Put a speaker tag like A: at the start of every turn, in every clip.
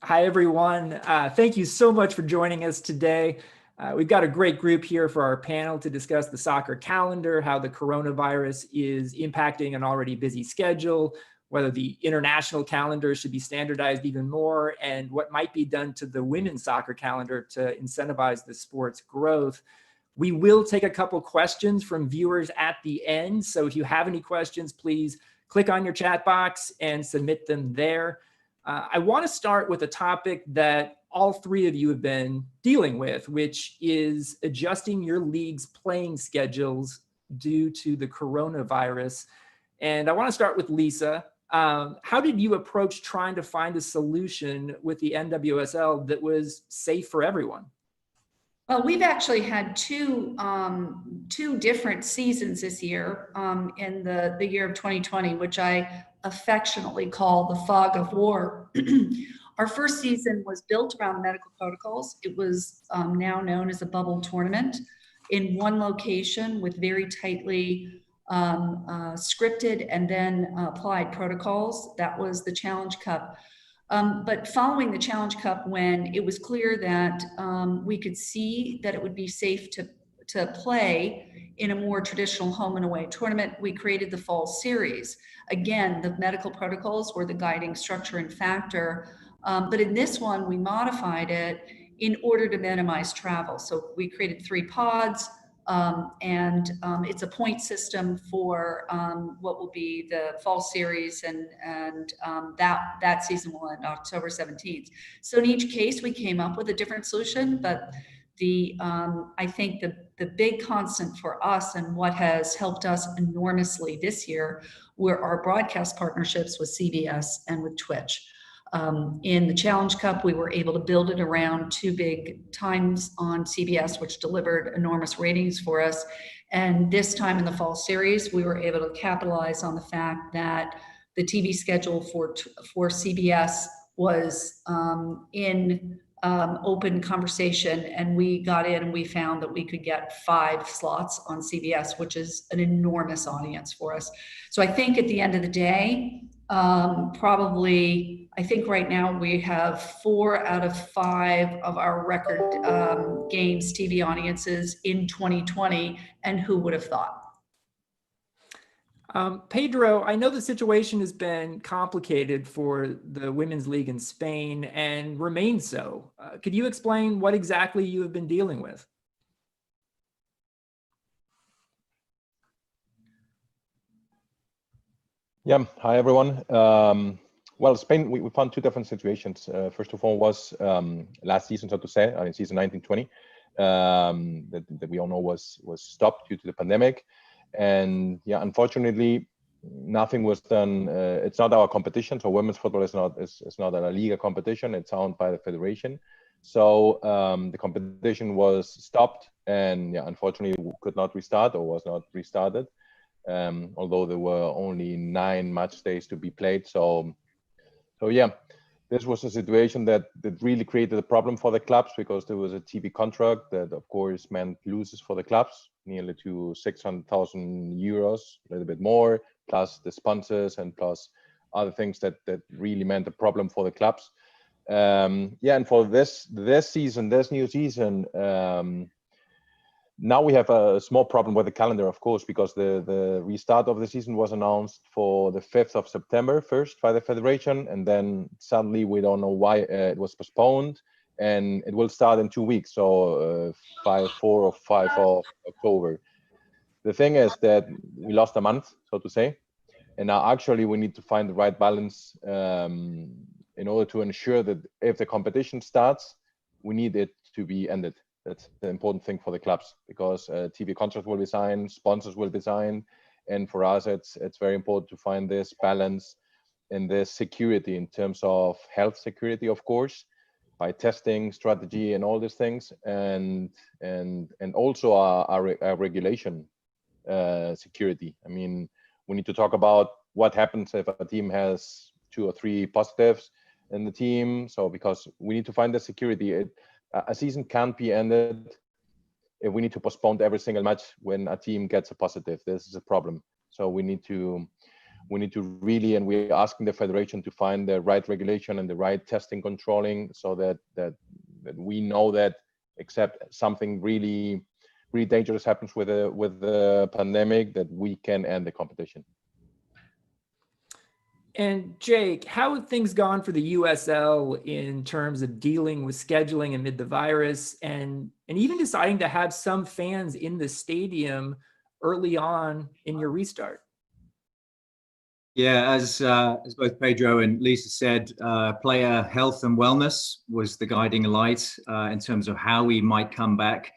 A: Hi, everyone. Thank you so much for joining us today. We've got a great group here for our panel to discuss the soccer calendar, how the coronavirus is impacting an already busy schedule, whether the international calendar should be standardized even more, and what might be done to the women's soccer calendar to incentivize the sport's growth. We will take a couple questions from viewers at the end. So if you have any questions, please click on your chat box and submit them there. I want to start with a topic that all three of you have been dealing with, which is adjusting your league's playing schedules due to the coronavirus. And I want to start with Lisa. How did you approach trying to find a solution with the NWSL that was safe for everyone?
B: Well, we've actually had two different seasons this year in the year of 2020, which I affectionately call the fog of war. Our first season was built around medical protocols. It was now known as a bubble tournament in one location with very tightly scripted and then applied protocols. That was the Challenge Cup. But following the Challenge Cup, when it was clear that we could see that it would be safe to play in a more traditional home and away tournament, we created the fall series. Again, the medical protocols were the guiding structure and factor. But in this one, we modified it in order to minimize travel. So we created 3 pods, and it's a point system for what will be the fall series, and that season will end October 17th. So in each case, we came up with a different solution, but I think the big constant for us and what has helped us enormously this year were our broadcast partnerships with CBS and with Twitch. In the Challenge Cup, we were able to build it around 2 big times on CBS, which delivered enormous ratings for us. And this time in the fall series, we were able to capitalize on the fact that the TV schedule for CBS was in open conversation, and we got in and we found that we could get 5 slots on CBS, which is an enormous audience for us. So I think at the end of the day, I think right now we have 4 out of 5 of our record games TV audiences in 2020, and who would have thought?
A: Pedro, I know the situation has been complicated for the Women's League in Spain and remains so. Could you explain what exactly you have been dealing with?
C: Yeah, hi everyone. Well, Spain, we found 2 different situations. First of all was last season, so to say, in season 19-20, that we all know was stopped due to the pandemic. And yeah, unfortunately, nothing was done. It's not our competition, so women's football is not a LaLiga competition. It's owned by the federation. So the competition was stopped, and yeah, unfortunately, could not restart or was not restarted. Although there were only 9 match days to be played. So yeah, this was a situation that really created a problem for the clubs, because there was a TV contract that of course meant losses for the clubs, nearly to 600,000 euros, a little bit more, plus the sponsors and plus other things that really meant a problem for the clubs. Yeah, and for this new season, now we have a small problem with the calendar, of course, because the restart of the season was announced for the 5th of September first by the federation, and then suddenly we don't know why it was postponed, and it will start in 2 weeks, so 4 or 5 of October. The thing is that we lost a month, so to say, and now actually we need to find the right balance in order to ensure that if the competition starts, we need it to be ended. That's the important thing for the clubs, because TV contracts will be signed, sponsors will be signed, and for us, it's very important to find this balance and this security in terms of health security, of course, by testing strategy and all these things, and also our regulation security. I mean, we need to talk about what happens if a team has 2 or 3 positives in the team. So because we need to find the security. A season can't be ended if we need to postpone every single match when a team gets a positive. This is a problem. So we need to we need to really, and we're asking the federation to find the right regulation and the right testing controlling, so that we know that except something really dangerous happens with the pandemic, that we can end the competition.
A: And Jake, how have things gone for the USL in terms of dealing with scheduling amid the virus, and even deciding to have some fans in the stadium early on in your restart?
D: Yeah, as both Pedro and Lisa said, player health and wellness was the guiding light in terms of how we might come back.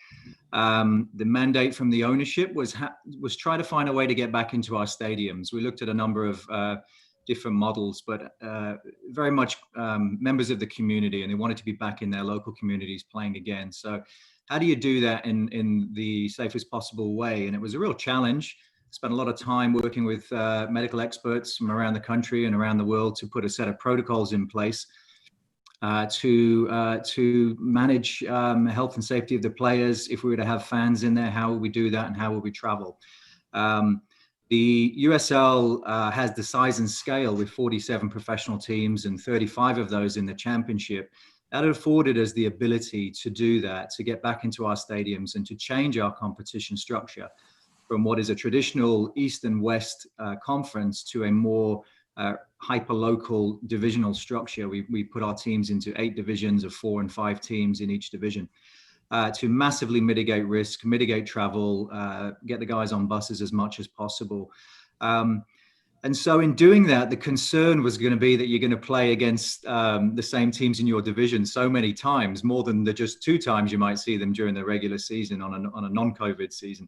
D: The mandate from the ownership was try to find a way to get back into our stadiums. We looked at a number of different models, but very much members of the community, and they wanted to be back in their local communities playing again. So how do you do that in the safest possible way? And it was a real challenge. Spent a lot of time working with medical experts from around the country and around the world to put a set of protocols in place to manage health and safety of the players. If we were to have fans in there, how would we do that, and how would we travel? The USL has the size and scale with 47 professional teams and 35 of those in the championship. That afforded us the ability to do that, to get back into our stadiums and to change our competition structure from what is a traditional East and West conference to a more hyper-local divisional structure. We put our teams into 8 divisions of 4 and 5 teams in each division to massively mitigate risk, mitigate travel, get the guys on buses as much as possible. And so in doing that, the concern was going to be that you're going to play against the same teams in your division so many times, more than the just 2 times you might see them during the regular season on a non-COVID season.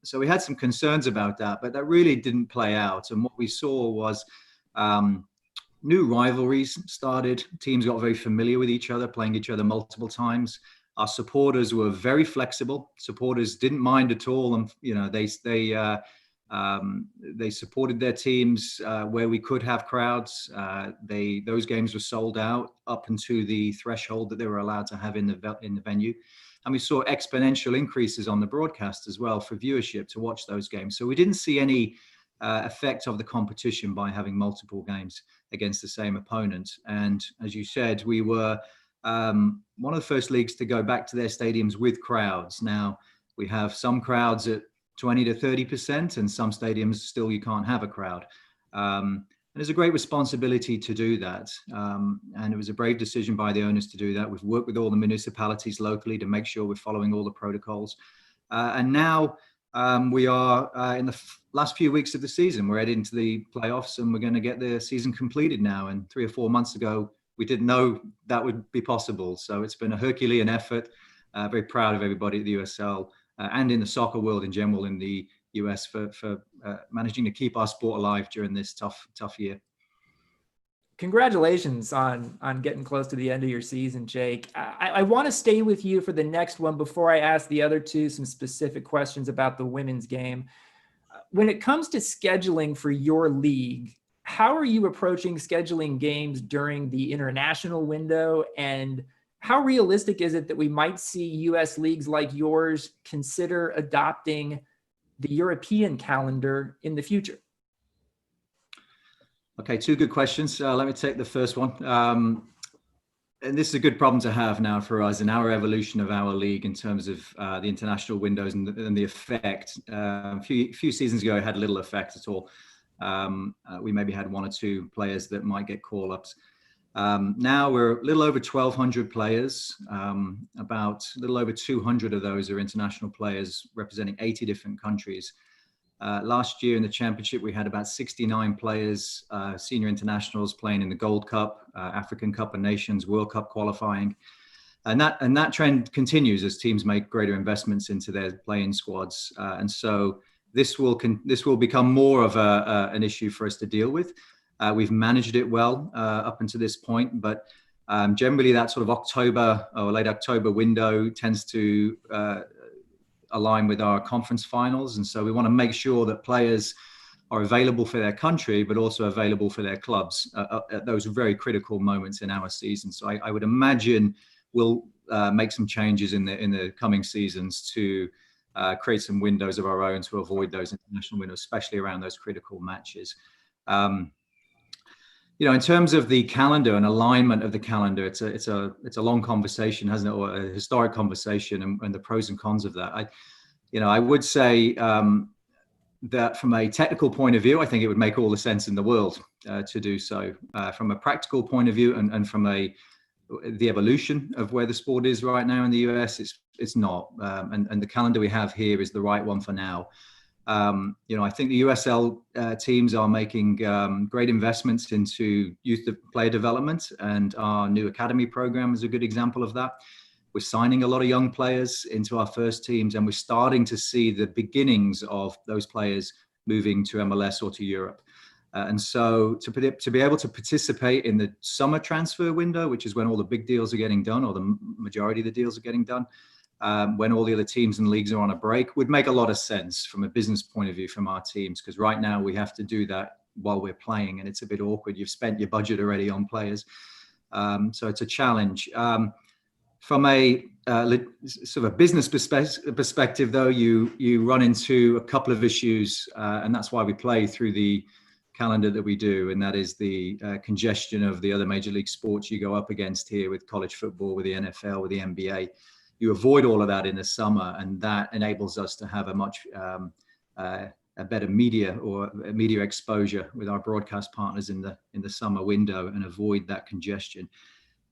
D: So we had some concerns about that, but that really didn't play out. And what we saw was new rivalries started. Teams got very familiar with each other, playing each other multiple times. Our supporters were very flexible. Supporters didn't mind at all, and they supported their teams where we could have crowds. Those games were sold out up into the threshold that they were allowed to have in the venue. And we saw exponential increases on the broadcast as well for viewership to watch those games. So we didn't see any effect of the competition by having multiple games against the same opponent. And as you said, we were one of the first leagues to go back to their stadiums with crowds. Now, we have some crowds at 20 to 30%, and some stadiums still you can't have a crowd. And there's a great responsibility to do that. And it was a brave decision by the owners to do that. We've worked with all the municipalities locally to make sure we're following all the protocols. And now we are in the last few weeks of the season. We're heading into the playoffs, and we're going to get the season completed now. And 3 or 4 months ago, we didn't know that would be possible. So it's been a Herculean effort. Very proud of everybody at the USL and in the soccer world in general in the US for managing to keep our sport alive during this tough year.
A: Congratulations on getting close to the end of your season, Jake. I want to stay with you for the next one before I ask the other two some specific questions about the women's game. When it comes to scheduling for your league, how are you approaching scheduling games during the international window, and how realistic is it that we might see US leagues like yours consider adopting the European calendar in the future?
D: Okay, 2 good questions. Let me take the first one. And this is a good problem to have now for us in our evolution of our league in terms of the international windows and the effect. A few seasons ago, it had little effect at all. We maybe had 1 or 2 players that might get call-ups. Now we're a little over 1,200 players. About a little over 200 of those are international players representing 80 different countries. Last year in the championship, we had about 69 players, senior internationals playing in the Gold Cup, African Cup of Nations, World Cup qualifying. And that trend continues as teams make greater investments into their playing squads. And so this will become more of an issue for us to deal with. We've managed it well up until this point, but generally that sort of October or late October window tends to align with our conference finals. And so we want to make sure that players are available for their country, but also available for their clubs at those very critical moments in our season. So I would imagine we'll make some changes in the coming seasons to create some windows of our own to avoid those international windows, especially around those critical matches. In terms of the calendar and alignment of the calendar, it's a long conversation, hasn't it, or a historic conversation, and the pros and cons of that. I would say that from a technical point of view, I think it would make all the sense in the world to do so. From a practical point of view, and from the evolution of where the sport is right now in the US, it's not. And the calendar we have here is the right one for now. I think the USL teams are making great investments into youth player development, and our new academy program is a good example of that. We're signing a lot of young players into our first teams, and we're starting to see the beginnings of those players moving to MLS or to Europe. And so to be able to participate in the summer transfer window, which is when all the big deals are getting done, or the majority of the deals are getting done, when all the other teams and leagues are on a break, would make a lot of sense from a business point of view from our teams, because right now we have to do that while we're playing, and it's a bit awkward. You've spent your budget already on players. So it's a challenge. From a sort of a business perspective, though, you run into a couple of issues, and that's why we play through the calendar that we do, and that is the congestion of the other major league sports you go up against here with college football, with the NFL, with the NBA. You avoid all of that in the summer, and that enables us to have a much a better media exposure with our broadcast partners in the summer window, and avoid that congestion.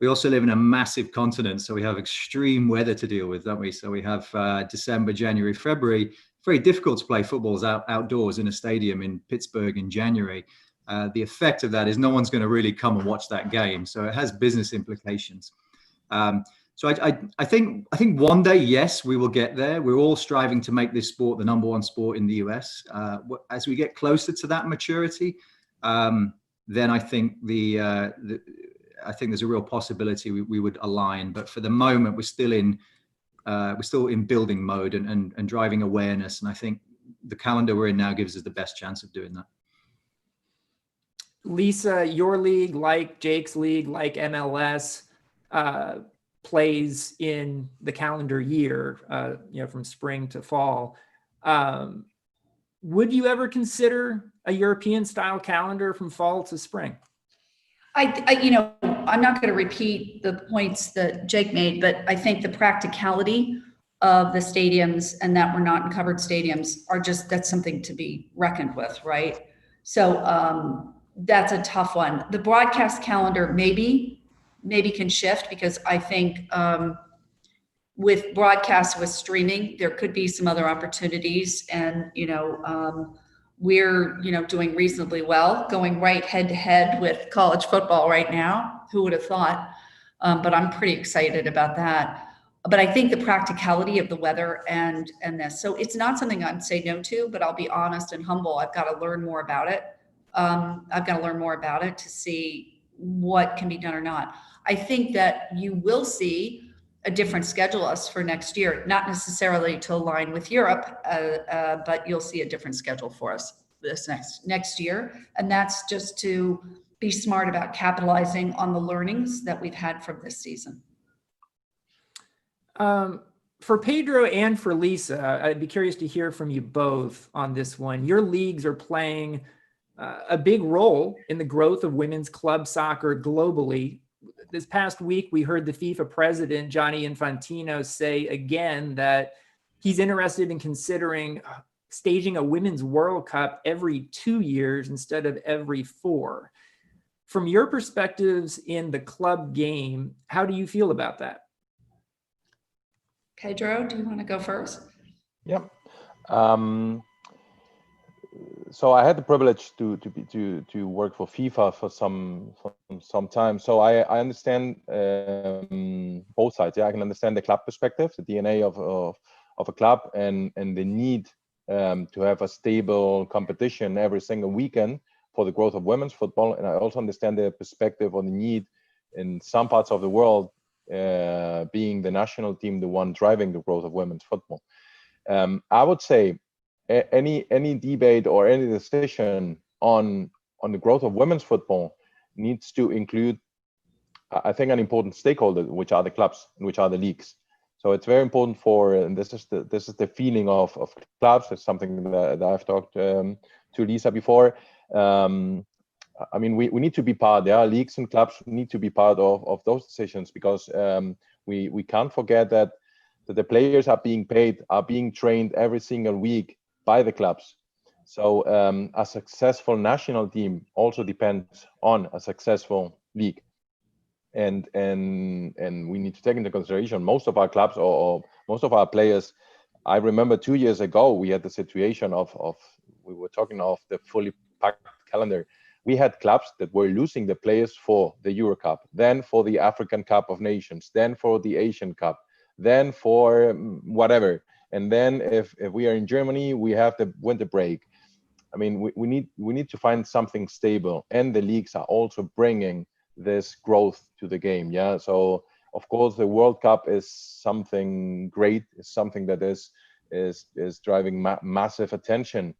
D: We also live in a massive continent, so we have extreme weather to deal with, don't we? So we have December, January, February. Very difficult to play footballs outdoors in a stadium in Pittsburgh in January. The effect of that is no one's going to really come and watch that game. So it has business implications. So I think one day, yes, we will get there. We're all striving to make this sport the #1 sport in the US. As we get closer to that maturity, then I think I think there's a real possibility we would align. But for the moment, we're still in building mode and driving awareness. And I think the calendar we're in now gives us the best chance of doing that.
A: Lisa, your league, like Jake's league, like MLS, plays in the calendar year, from spring to fall. Would you ever consider a European style calendar from fall to spring?
B: I'm not going to repeat the points that Jake made, but I think the practicality of the stadiums, and that we're not in covered stadiums, that's something to be reckoned with, right? So that's a tough one. The broadcast calendar maybe can shift, because I think with broadcast, with streaming, there could be some other opportunities, and we're doing reasonably well, going right head to head with college football right now. Who would have thought? But I'm pretty excited about that. But I think the practicality of the weather and this, so it's not something I'd say no to, but I'll be honest and humble. I've got to learn more about it. To see what can be done or not. I think that you will see a different schedule us for next year, not necessarily to align with Europe, but you'll see a different schedule for us this next year. And that's just to be smart about capitalizing on the learnings that we've had from this season.
A: For Pedro and for Lisa, I'd be curious to hear from you both on this one. Your leagues are playing a big role in the growth of women's club soccer globally. This past week, we heard the FIFA president, Gianni Infantino, say again that he's interested in considering staging a women's World Cup every 2 years instead of every 4. From your perspectives in the club game, how do you feel about that?
B: Pedro, do you want to go first?
C: Yeah. So I had the privilege to work for FIFA for some time. So I understand both sides. Yeah, I can understand the club perspective, the DNA of a club, and the need to have a stable competition every single weekend for the growth of women's football. And I also understand the perspective on the need in some parts of the world, being the national team the one driving the growth of women's football. I would say any debate or any decision on the growth of women's football needs to include, I think, an important stakeholder, which are the clubs, which are the leagues. So it's very important and this is the feeling of clubs. It's something that I've talked to Lisa before. I mean, we need to be part. There are leagues and clubs who need to be part of those decisions, because we can't forget that the players are being paid, are being trained every single week by the clubs. So a successful national team also depends on a successful league. And we need to take into consideration most of our clubs or most of our players. I remember 2 years ago we had the situation of we were talking of the fully packed calendar. We had clubs that were losing the players for the Euro Cup, then for the African Cup of Nations, then for the Asian Cup, then for whatever. And then if we are in Germany, we have the winter break. I mean, we need to find something stable, and the leagues are also bringing this growth to the game. Yeah. So of course the World Cup is something great. It's something that is driving massive attention.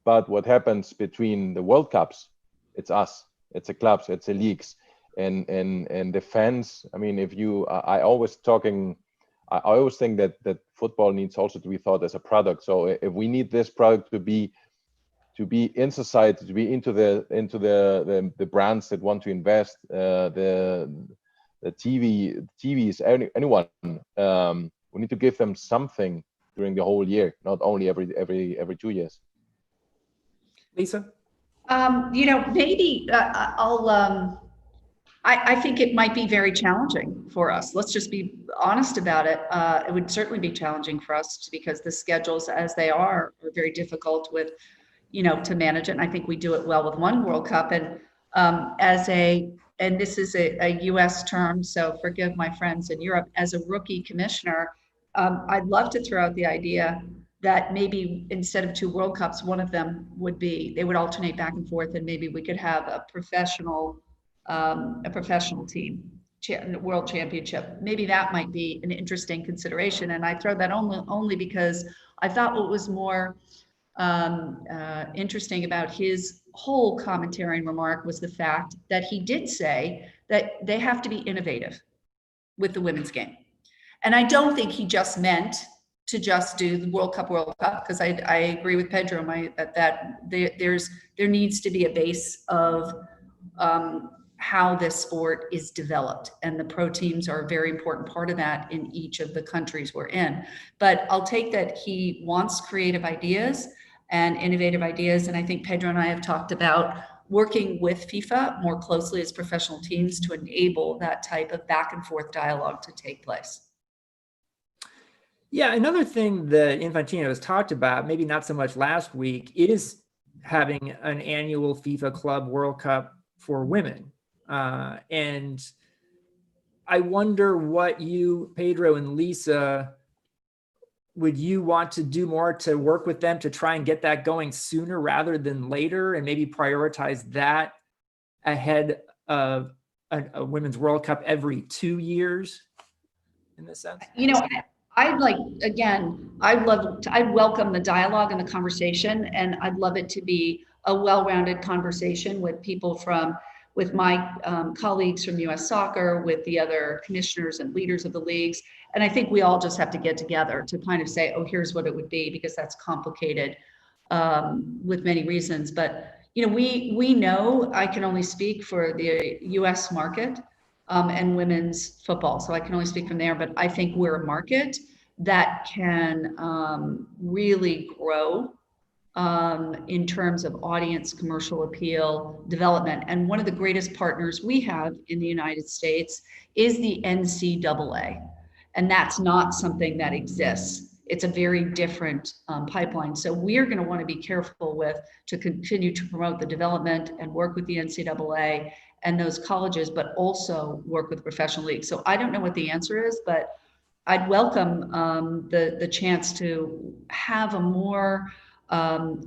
C: But what happens between the World Cups? It's us. It's the clubs. It's the leagues, and the fans. I mean, I always think that football needs also to be thought as a product. So if we need this product to be in society, to be into the brands that want to invest, the TVs, anyone, we need to give them something during the whole year, not only every 2 years.
A: Lisa?
B: Maybe I think it might be very challenging for us. Let's just be honest about it. It would certainly be challenging for us because the schedules as they are very difficult to manage it. And I think we do it well with one World Cup. And and this is a US term, so forgive my friends in Europe, as a rookie commissioner, I'd love to throw out the idea that maybe instead of 2 World Cups, one of them they would alternate back and forth, and maybe we could have a professional team, World Championship. Maybe that might be an interesting consideration. And I throw that only because I thought what was more interesting about his whole commentary and remark was the fact that he did say that they have to be innovative with the women's game. And I don't think he just meant to just do the World Cup, because I agree with Pedro that there needs to be a base of how this sport is developed, and the pro teams are a very important part of that in each of the countries we're in. But I'll take that he wants creative ideas and innovative ideas, and I think Pedro and I have talked about working with FIFA more closely as professional teams to enable that type of back and forth dialogue to take place.
A: Yeah, another thing that Infantino has talked about, maybe not so much last week, is having an annual FIFA Club World Cup for women. And I wonder what you, Pedro and Lisa, would you want to do more to work with them to try and get that going sooner rather than later, and maybe prioritize that ahead of a Women's World Cup every 2 years in this sense?
B: I'd welcome the dialogue and the conversation, and I'd love it to be a well-rounded conversation with people with my colleagues from US Soccer, with the other commissioners and leaders of the leagues. And I think we all just have to get together to kind of say, oh, here's what it would be, because that's complicated with many reasons. But, we know, I can only speak for the US market and women's football. So I can only speak from there, but I think we're a market that can really grow in terms of audience, commercial appeal, development. And one of the greatest partners we have in the United States is the NCAA. And that's not something that exists. It's a very different pipeline. So we're going to want to be careful to continue to promote the development and work with the NCAA and those colleges, but also work with professional leagues. So I don't know what the answer is, but I'd welcome the chance to have a more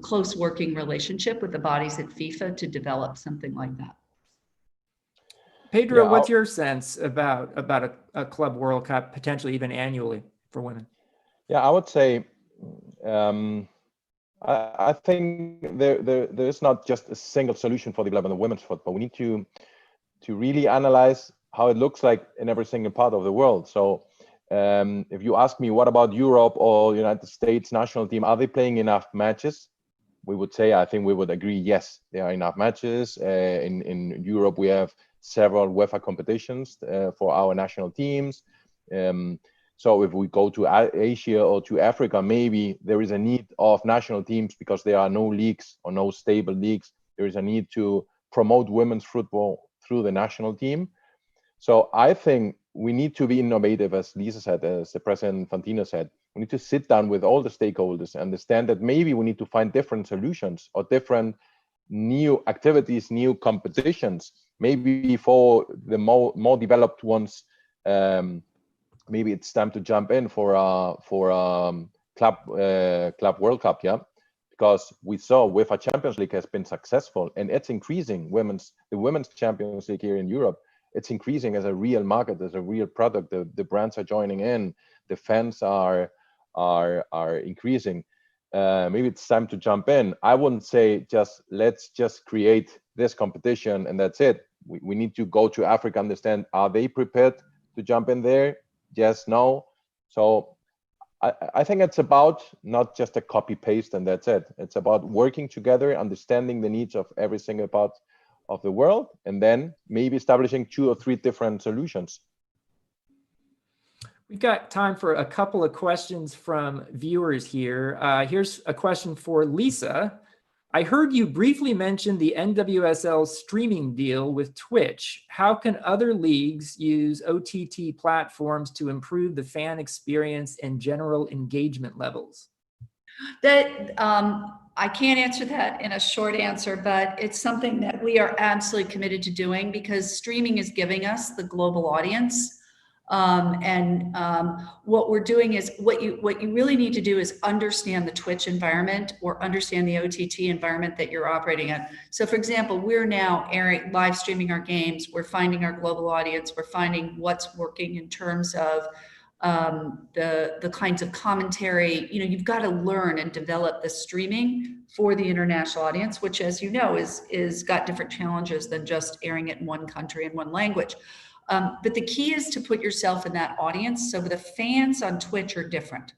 B: close working relationship with the bodies at FIFA to develop something like that.
A: Pedro,
C: Yeah,
A: what's your sense about a Club World Cup, potentially even annually for women?
C: Yeah, I would say I think there is not just a single solution for the development of women's football. We need to really analyze how it looks like in every single part of the world. So If you ask me, what about Europe or United States national team? Are they playing enough matches? We would say, I think we would agree, yes, there are enough matches. In Europe, we have several UEFA competitions for our national teams. So if we go to Asia or to Africa, maybe there is a need of national teams because there are no leagues or no stable leagues. There is a need to promote women's football through the national team. So I think we need to be innovative, as Lisa said, as the President Fantino said. We need to sit down with all the stakeholders and understand that maybe we need to find different solutions or different new activities, new competitions. Maybe for the more developed ones, maybe it's time to jump in for club World Cup, yeah, because we saw UEFA Champions League has been successful and it's increasing. The women's Champions League here in Europe, it's increasing as a real market, as a real product. The brands are joining in, the fans are increasing. Maybe it's time to jump in. I wouldn't say let's just create this competition and that's it. We need to go to Africa, understand, are they prepared to jump in there? Yes, no. So I think it's about not just a copy paste and that's it. It's about working together, understanding the needs of every single part of the world, and then maybe establishing 2 or 3 different solutions.
A: We've got time for a couple of questions from viewers here. Here's a question for Lisa. I heard you briefly mention the NWSL streaming deal with Twitch. How can other leagues use OTT platforms to improve the fan experience and general engagement levels?
B: I can't answer that in a short answer, but it's something that we are absolutely committed to doing because streaming is giving us the global audience. What we're doing is what you really need to do is understand the Twitch environment or understand the OTT environment that you're operating in. So for example, we're now live streaming our games. We're finding our global audience. We're finding what's working in terms of the kinds of commentary. You've got to learn and develop the streaming for the international audience, which, as you know, is got different challenges than just airing it in one country in one language. But the key is to put yourself in that audience. So the fans on Twitch are different.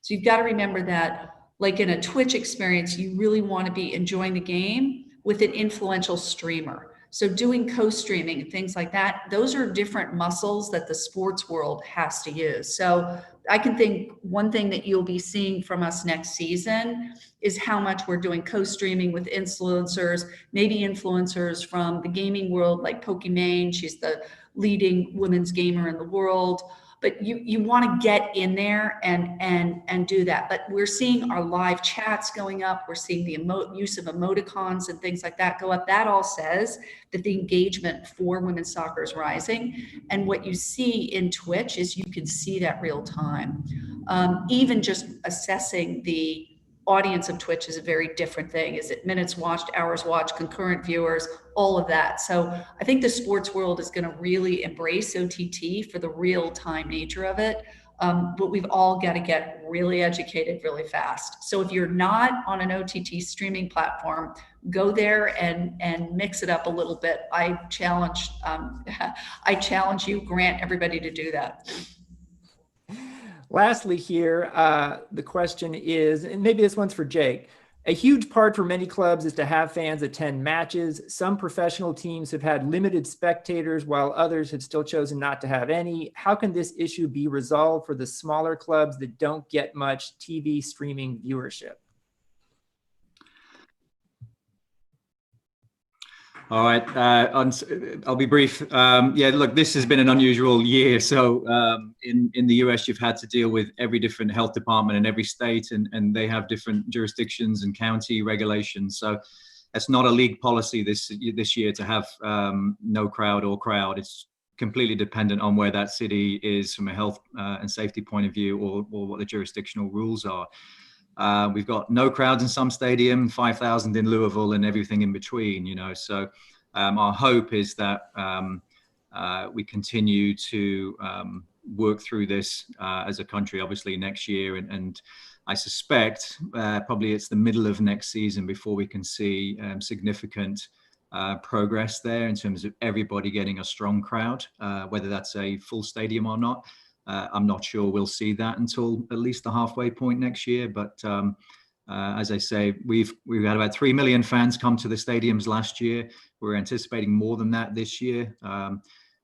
B: So you've got to remember that, like in a Twitch experience, you really want to be enjoying the game with an influential streamer. So doing co-streaming and things like that, those are different muscles that the sports world has to use. So I can think one thing that you'll be seeing from us next season is how much we're doing co-streaming with influencers, maybe influencers from the gaming world, like Pokimane. She's the leading women's gamer in the world. But you want to get in there and do that. But we're seeing our live chats going up. We're seeing the use of emoticons and things like that go up. That all says that the engagement for women's soccer is rising. And what you see in Twitch is you can see that real time. Even just assessing the audience of Twitch is a very different thing. Is it minutes watched, hours watched, concurrent viewers, all of that. So I think the sports world is going to really embrace OTT for the real time nature of it. But we've all got to get really educated really fast. So if you're not on an OTT streaming platform, go there and mix it up a little bit. I challenge you, Grant, everybody to do that.
A: Lastly here, the question is, and maybe this one's for Jake, a huge part for many clubs is to have fans attend matches. Some professional teams have had limited spectators while others have still chosen not to have any. How can this issue be resolved for the smaller clubs that don't get much TV streaming viewership?
D: All right, I'll be brief. Yeah, look, this has been an unusual year. So in the US, you've had to deal with every different health department in every state, and they have different jurisdictions and county regulations. So it's not a league policy this year to have no crowd or crowd. It's completely dependent on where that city is from a health and safety point of view, or what the jurisdictional rules are. We've got no crowds in some stadium, 5,000 in Louisville, and everything in between, So our hope is that we continue to work through this as a country, obviously next year. And I suspect probably it's the middle of next season before we can see significant progress there in terms of everybody getting a strong crowd, whether that's a full stadium or not. I'm not sure we'll see that until at least the halfway point next year. But as I say, we've had about 3 million fans come to the stadiums last year. We're anticipating more than that this year.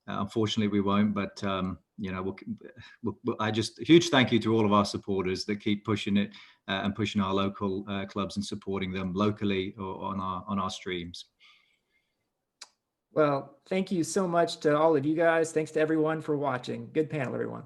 D: Unfortunately, we won't. But you know, a huge thank you to all of our supporters that keep pushing it and pushing our local clubs and supporting them locally or on our streams.
A: Well, thank you so much to all of you guys. Thanks to everyone for watching. Good panel, everyone.